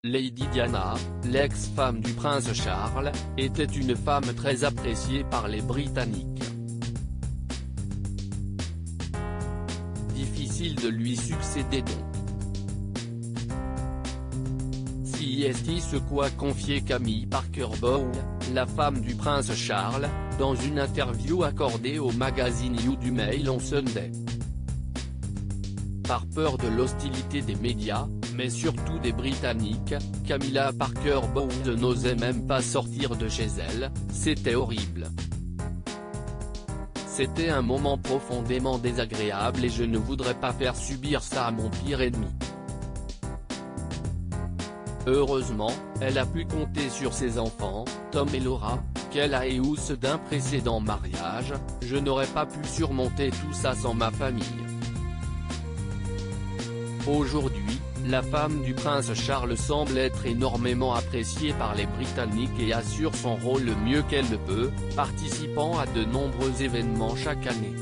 Lady Diana, l'ex-femme du prince Charles, était une femme très appréciée par les Britanniques. Difficile de lui succéder donc. Si est ce qu'a confié Camille Parker Bowles, la femme du prince Charles, dans une interview accordée au magazine You du Mail on Sunday. Par peur de l'hostilité des médias, mais surtout des Britanniques, Camilla Parker Bowles n'osait même pas sortir de chez elle, c'était horrible. C'était un moment profondément désagréable et je ne voudrais pas faire subir ça à mon pire ennemi. Heureusement, elle a pu compter sur ses enfants, Tom et Laura, qu'elle a eu d'un précédent mariage. Je n'aurais pas pu surmonter tout ça sans ma famille. Aujourd'hui, la femme du prince Charles semble être énormément appréciée par les Britanniques et assure son rôle le mieux qu'elle le peut, participant à de nombreux événements chaque année.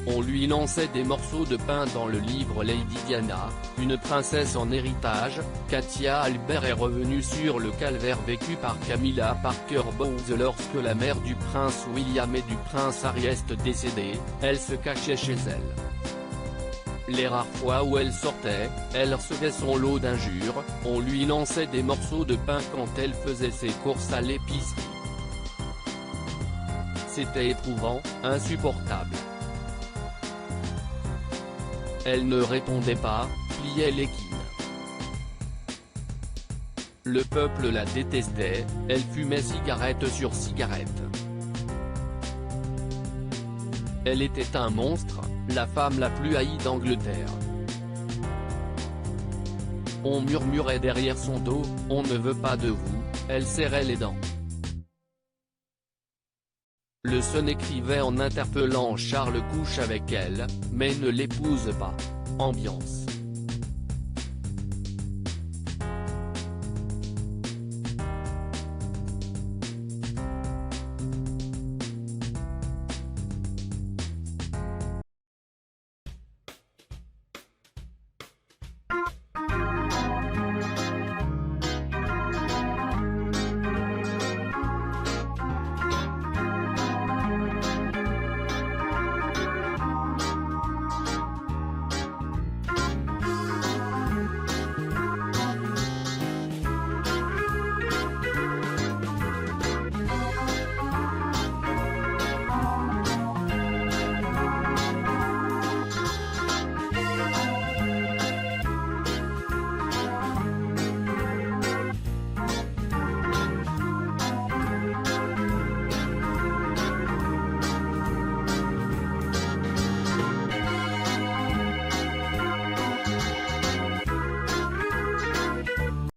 On lui lançait des morceaux de pain dans le livre Lady Diana, une princesse en héritage. Katia Albert est revenue sur le calvaire vécu par Camilla Parker Bowles lorsque la mère du prince William et du prince Harry est décédée. Elle se cachait chez elle. Les rares fois où elle sortait, elle recevait son lot d'injures, on lui lançait des morceaux de pain quand elle faisait ses courses à l'épicerie. C'était éprouvant, insupportable. Elle ne répondait pas, pliait l'équine. Le peuple la détestait, elle fumait cigarette sur cigarette. Elle était un monstre, la femme la plus haïe d'Angleterre. On murmurait derrière son dos, on ne veut pas de vous, elle serrait les dents. Le Sun écrivait en interpellant Charles couche avec elle, mais ne l'épouse pas. Ambiance.